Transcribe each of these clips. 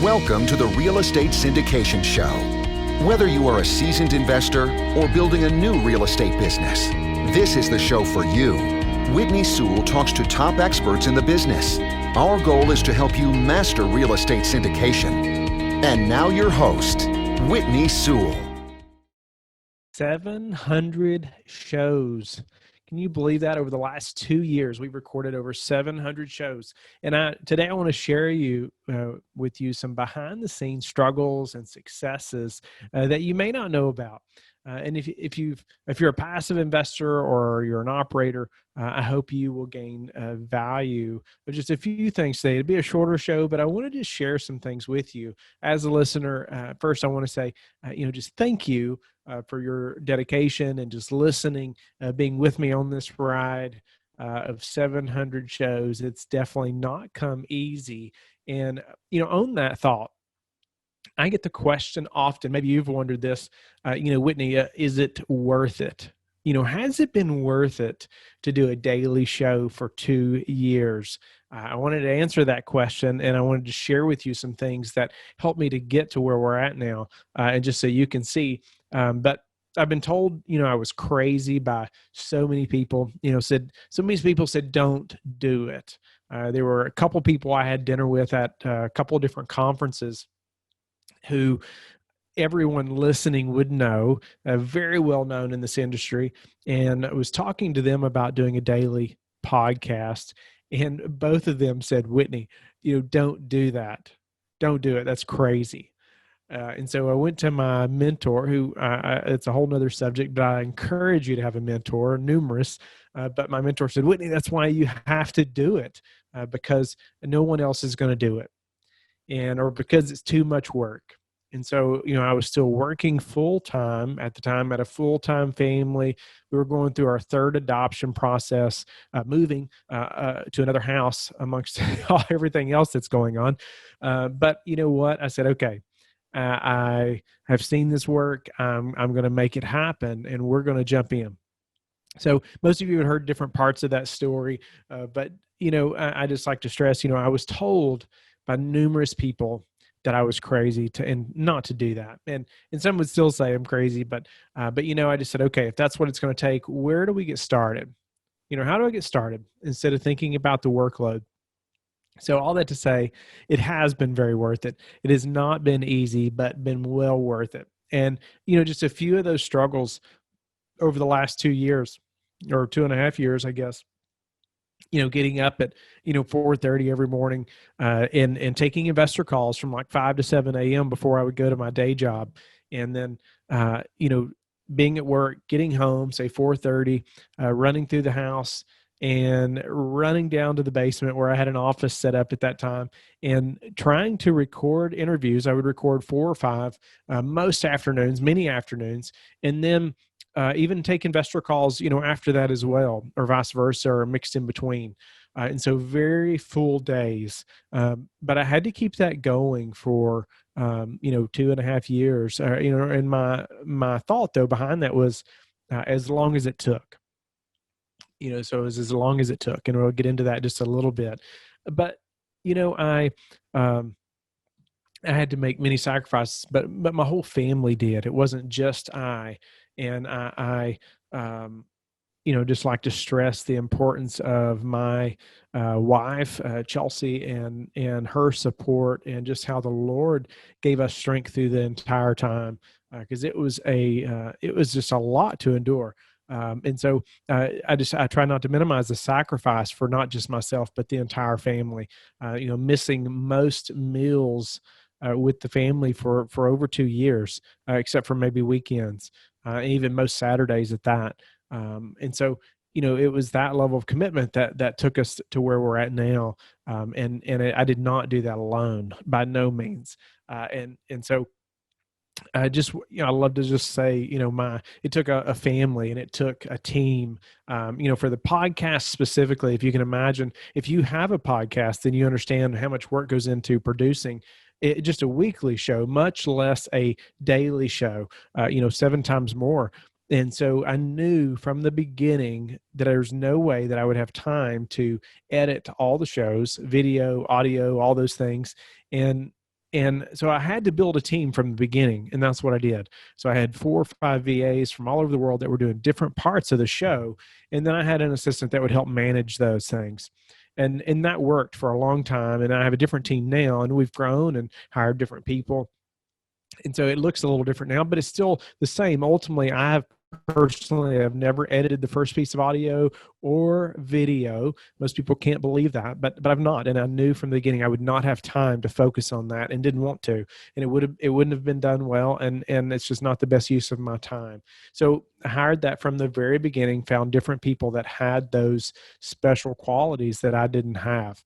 Welcome to the Real Estate Syndication Show. Whether you are a seasoned investor or building a new real estate business, this is the show for you. Whitney Sewell talks to top experts in the business. Our goal is to help you master real estate syndication. And now your host, Whitney Sewell. 700 shows. Can you believe that? Over the last 2 years, we've recorded over 700 shows. And today I want to share with you some behind-the-scenes struggles and successes that you may not know about. And if you're a passive investor or you're an operator, I hope you will gain value. But just a few things today. It'll be a shorter show, but I wanted to share some things with you as a listener. First, I want to say, just thank you for your dedication and just listening, being with me on this ride of 700 shows. It's definitely not come easy. And, on that thought, I get the question often, maybe you've wondered this, Whitney, is it worth it? Has it been worth it to do a daily show for 2 years? I wanted to answer that question, and I wanted to share with you some things that helped me to get to where we're at now, and just so you can see. But I've been told, I was crazy by so many people, so many people said, don't do it. There were a couple people I had dinner with at a couple of different conferences who everyone listening would know, very well known in this industry. And I was talking to them about doing a daily podcast. And both of them said, Whitney, don't do that. Don't do it. That's crazy. And so I went to my mentor, who it's a whole nother subject, but I encourage you to have a mentor, numerous. But my mentor said, Whitney, that's why you have to do it, because no one else is going to do it. Or because it's too much work. And so, I was still working full-time at the time at a full-time family. We were going through our third adoption process, moving to another house amongst everything else that's going on. But you know what? I said, okay, I have seen this work. I'm going to make it happen, and we're going to jump in. So most of you have heard different parts of that story. But, I just like to stress, I was told by numerous people that I was crazy and not to do that. And some would still say I'm crazy, but I just said, okay, if that's what it's going to take, where do we get started? How do I get started instead of thinking about the workload? So all that to say, it has been very worth it. It has not been easy, but been well worth it. And, just a few of those struggles over the last 2 years or 2.5 years, I guess, getting up at, 4:30 every morning, and taking investor calls from like 5 to 7 a.m. before I would go to my day job. And then, being at work, getting home, say 4:30, running through the house and running down to the basement where I had an office set up at that time and trying to record interviews. I would record 4 or 5, most afternoons, many afternoons. And then, even take investor calls, after that as well, or vice versa, or mixed in between. And so very full days. But I had to keep that going for, 2.5 years. And my thought though behind that was as long as it took. So it was as long as it took, and we'll get into that just a little bit. But I had to make many sacrifices, but my whole family did. It wasn't just I. And I just like to stress the importance of my wife, Chelsea, and her support, and just how the Lord gave us strength through the entire time, because it was just a lot to endure. And so I try not to minimize the sacrifice for not just myself, but the entire family. Missing most meals with the family for over 2 years, except for maybe weekends. Even most Saturdays at that. And so, it was that level of commitment that took us to where we're at now. I did not do that alone, by no means. And so I just, I love to just say, it took a family and it took a team, for the podcast specifically. If you can imagine, if you have a podcast, then you understand how much work goes into producing just a weekly show, much less a daily show, 7 times more. And so I knew from the beginning that there's no way that I would have time to edit all the shows, video, audio, all those things, and And so I had to build a team from the beginning, and that's what I did. So I had 4 or 5 VAs from all over the world that were doing different parts of the show, and then I had an assistant that would help manage those things. And that worked for a long time, and I have a different team now, and we've grown and hired different people. And so it looks a little different now, but it's still the same. Ultimately, I've never edited the first piece of audio or video. Most people can't believe that, but I've not. And I knew from the beginning I would not have time to focus on that, and didn't want to. And it wouldn't have been done well, and it's just not the best use of my time. So I hired that from the very beginning, found different people that had those special qualities that I didn't have.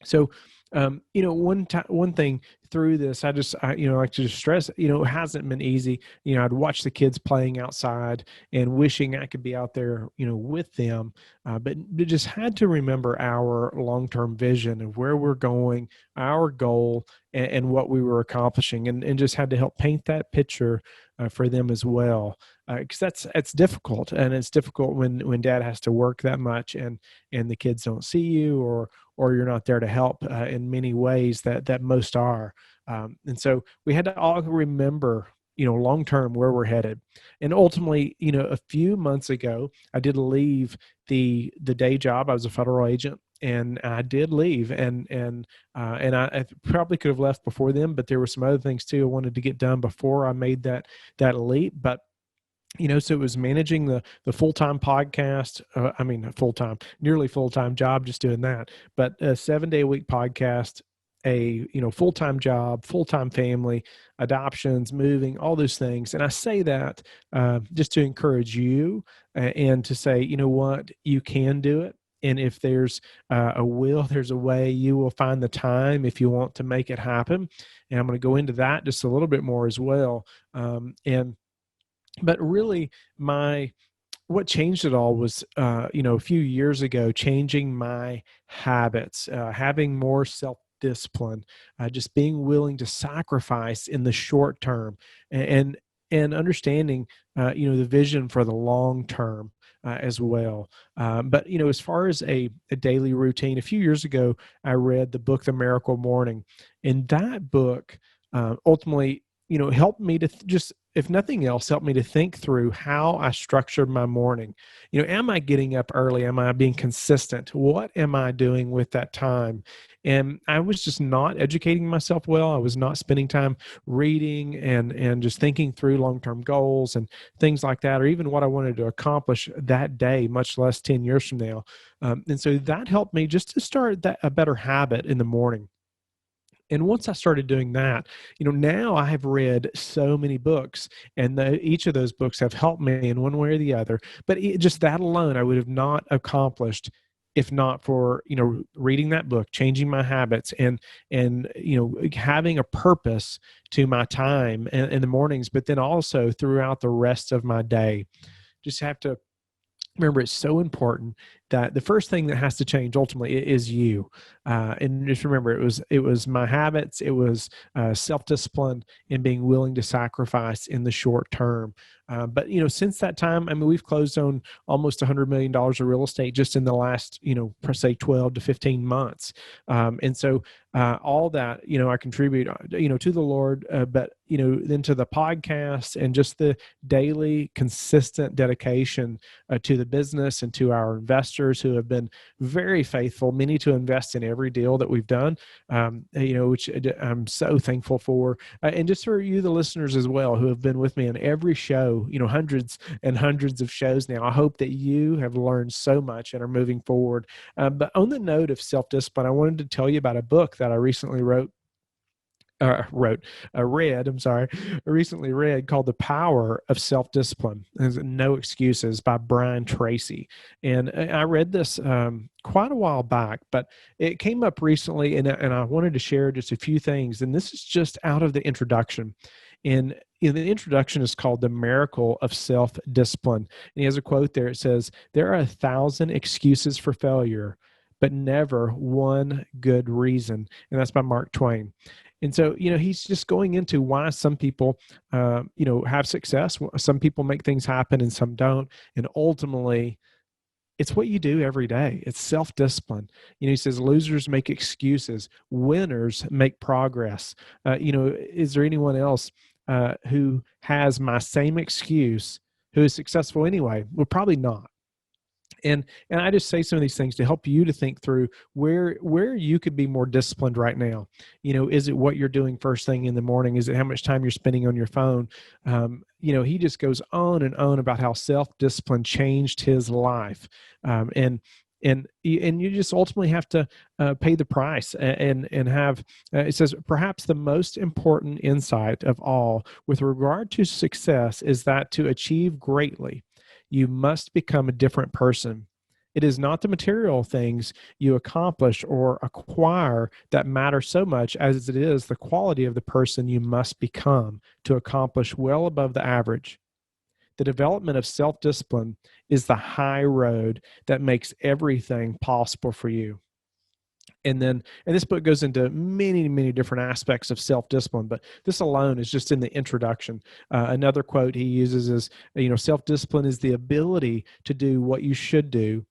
So, one thing through this, like to just stress, it hasn't been easy. I'd watch the kids playing outside and wishing I could be out there, with them. But just had to remember our long-term vision of where we're going, our goal, and what we were accomplishing, and just had to help paint that picture for them as well. Because that's difficult, and it's difficult when dad has to work that much, and the kids don't see you, or you're not there to help in many ways that most are. And so we had to all remember, long term where we're headed. And ultimately, a few months ago, I did leave the day job. I was a federal agent, and I did leave, and I probably could have left before then, but there were some other things too I wanted to get done before I made that leap. But so it was managing the full-time podcast. Nearly full-time job, just doing that, but a 7-day-a-week podcast, a full-time job, full-time family, adoptions, moving, all those things. And I say that just to encourage you, and to say, what, you can do it. And if there's a will, there's a way. You will find the time if you want to make it happen. And I'm going to go into that just a little bit more as well. But really, what changed it all was, a few years ago, changing my habits, having more self-discipline, just being willing to sacrifice in the short term, and understanding, the vision for the long term as well. But as far as a daily routine, a few years ago, I read the book The Miracle Morning, and that book ultimately, helped me to just, if nothing else, helped me to think through how I structured my morning. Am I getting up early? Am I being consistent? What am I doing with that time? And I was just not educating myself well. I was not spending time reading and just thinking through long-term goals and things like that, or even what I wanted to accomplish that day, much less 10 years from now. And so that helped me just to start a better habit in the morning. And once I started doing that, now I have read so many books, and each of those books have helped me in one way or the other. But just that alone, I would have not accomplished if not for, reading that book, changing my habits, and having a purpose to my time in the mornings, but then also throughout the rest of my day. Just have to remember, it's so important that the first thing that has to change ultimately is you. And just remember, it was my habits, it was self-discipline, and being willing to sacrifice in the short term. But since that time, we've closed on almost $100 million of real estate just in the last, per se 12 to 15 months. And so all that, I contribute, to the Lord, but, then to the podcast and just the daily consistent dedication to the business and to our investors who have been very faithful, many to invest in every deal that we've done, which I'm so thankful for. And just for you, the listeners as well, who have been with me on every show, hundreds and hundreds of shows now. I hope that you have learned so much and are moving forward. But on the note of self-discipline, I wanted to tell you about a book that I recently recently read, called The Power of Self-Discipline. No Excuses by Brian Tracy. And I read this quite a while back, but it came up recently, and I wanted to share just a few things. And this is just out of the introduction. And the introduction is called The Miracle of Self-Discipline. And he has a quote there. It says, "There are 1,000 excuses for failure, but never one good reason." And that's by Mark Twain. And so, he's just going into why some people, have success. Some people make things happen and some don't. And ultimately, It's what you do every day. It's self-discipline. He says losers make excuses, winners make progress. Is there anyone else who has my same excuse who is successful anyway? Well, probably not. And I just say some of these things to help you to think through where you could be more disciplined right now. Is it what you're doing first thing in the morning? Is it how much time you're spending on your phone? He just goes on and on about how self-discipline changed his life. And you just ultimately have to pay the price and have, it says, perhaps the most important insight of all with regard to success is that to achieve greatly, you must become a different person. It is not the material things you accomplish or acquire that matter so much as it is the quality of the person you must become to accomplish well above the average. The development of self-discipline is the high road that makes everything possible for you. And this book goes into many, many different aspects of self-discipline, but this alone is just in the introduction. Another quote he uses is, self-discipline is the ability to do what you should do,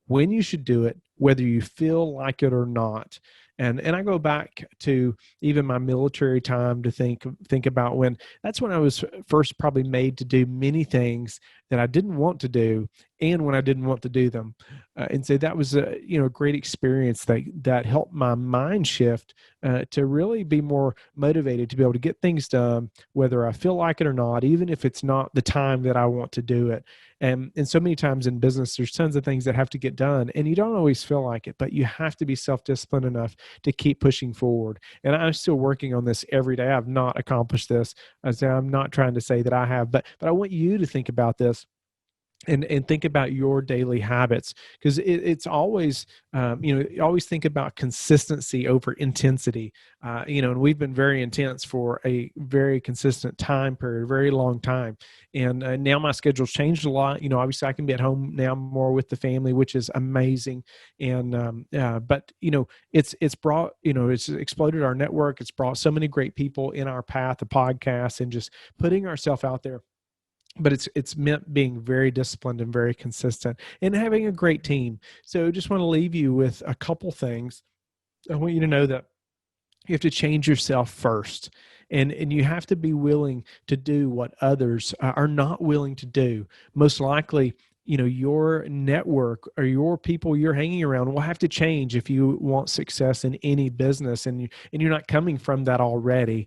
when you should do it, whether you feel like it or not. And I go back to even my military time to think about when I was first probably made to do many things that I didn't want to do, and when I didn't want to do them. And so that was a great experience that helped my mind shift to really be more motivated to be able to get things done, whether I feel like it or not, even if it's not the time that I want to do it. And so many times in business, there's tons of things that have to get done, and you don't always feel like it, but you have to be self-disciplined enough to keep pushing forward. And I'm still working on this every day. I've not accomplished this. I'm not trying to say that I have, but I want you to think about this. And think about your daily habits, because it's always, always think about consistency over intensity. And we've been very intense for a very consistent time period, very long time. And now my schedule's changed a lot. Obviously I can be at home now more with the family, which is amazing. And, but it's brought, it's exploded our network. It's brought so many great people in our path, the podcast, and just putting ourselves out there. But it's meant being very disciplined and very consistent and having a great team. So I just want to leave you with a couple things. I want you to know that you have to change yourself first. And you have to be willing to do what others are not willing to do. Most likely, your network or your people you're hanging around will have to change if you want success in any business, and you're not coming from that already.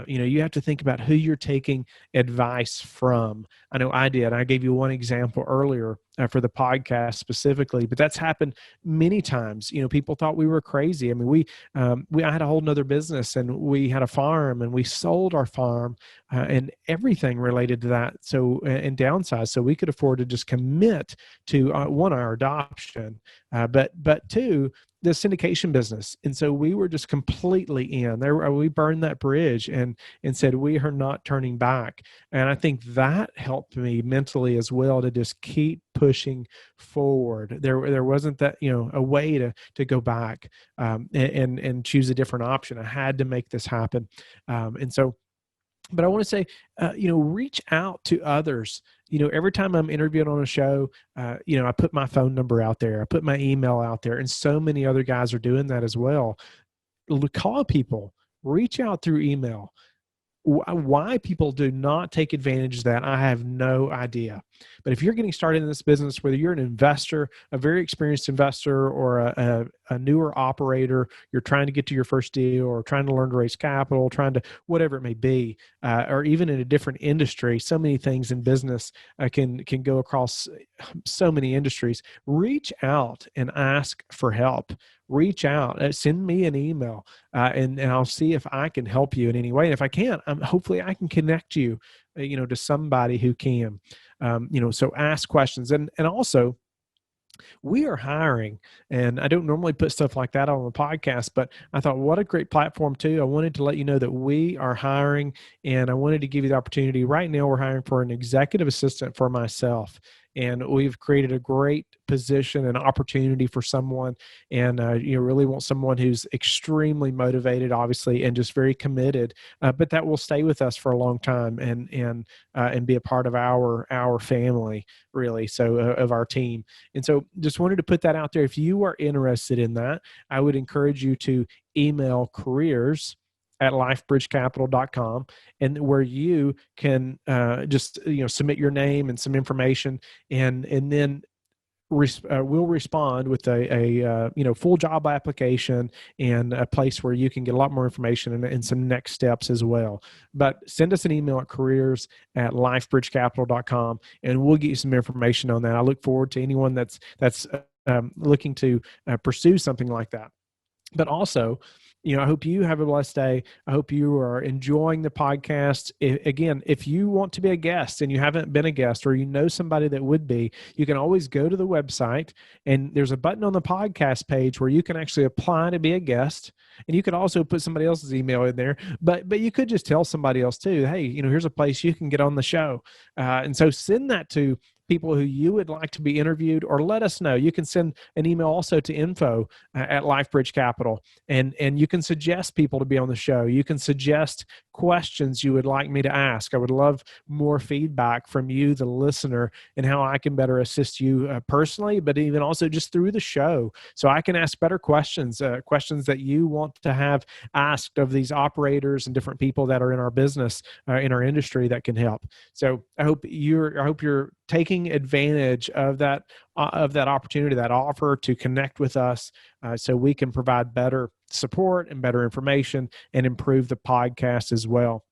You have to think about who you're taking advice from. I know I did. I gave you one example earlier for the podcast specifically, but that's happened many times. People thought we were crazy. I mean, I had a whole nother business, and we had a farm, and we sold our farm and everything related to that. So, and downsized, so we could afford to just commit to one, our adoption, but two, the syndication business. And so we were just completely in there. We burned that bridge and said, we are not turning back. And I think that helped me mentally as well to just keep pushing forward. There wasn't that, a way to go back and choose a different option. I had to make this happen. But I want to say, reach out to others. Every time I'm interviewed on a show, I put my phone number out there. I put my email out there, and so many other guys are doing that as well. Call people, reach out through email. Why people do not take advantage of that, I have no idea. But if you're getting started in this business, whether you're an investor, a very experienced investor, or a newer operator, you're trying to get to your first deal, or trying to learn to raise capital, trying to whatever it may be, or even in a different industry, so many things in business can go across so many industries. Reach out and ask for help. Reach out, send me an email, and I'll see if I can help you in any way. And if I can't, hopefully I can connect you, to somebody who can. So ask questions, and also, we are hiring, and I don't normally put stuff like that on the podcast, but I thought, what a great platform too. I wanted to let you know that we are hiring, and I wanted to give you the opportunity. Right now, we're hiring for an executive assistant for myself. and we've created a great position and opportunity for someone, and really want someone who's extremely motivated, obviously, and just very committed, but that will stay with us for a long time and be a part of our family, really, so of our team. And so just wanted to put that out there. If you are interested in that, I would encourage you to email careers@lifebridgecapital.com, and where you can just submit your name and some information, and then we'll respond with a full job application and a place where you can get a lot more information and some next steps as well. But send us an email at careers@lifebridgecapital.com, and we'll get you some information on that. I look forward to anyone that's looking to pursue something like that. But also, I hope you have a blessed day. I hope you are enjoying the podcast. Again, if you want to be a guest and you haven't been a guest, or you know somebody that would be, you can always go to the website, and there's a button on the podcast page where you can actually apply to be a guest. And you could also put somebody else's email in there, but you could just tell somebody else too, hey, here's a place you can get on the show. And so send that to people who you would like to be interviewed, or let us know. You can send an email also to info@LifeBridge Capital, and you can suggest people to be on the show. You can suggest questions you would like me to ask. I would love more feedback from you, the listener, and how I can better assist you personally, but even also just through the show, so I can ask better questions, questions that you want to have asked of these operators and different people that are in our business, in our industry, that can help. So I hope you're taking advantage of that opportunity, that offer to connect with us, so we can provide better support and better information and improve the podcast as well.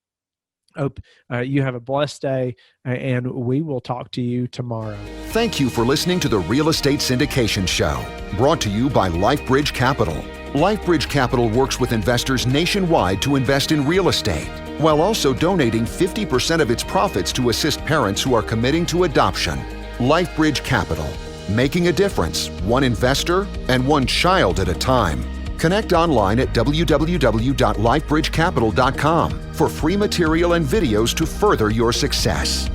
Hope you have a blessed day, and we will talk to you tomorrow. Thank you for listening to the Real Estate Syndication Show, brought to you by LifeBridge Capital. LifeBridge Capital works with investors nationwide to invest in real estate, while also donating 50% of its profits to assist parents who are committing to adoption. LifeBridge Capital, making a difference, one investor and one child at a time. Connect online at www.lifebridgecapital.com for free material and videos to further your success.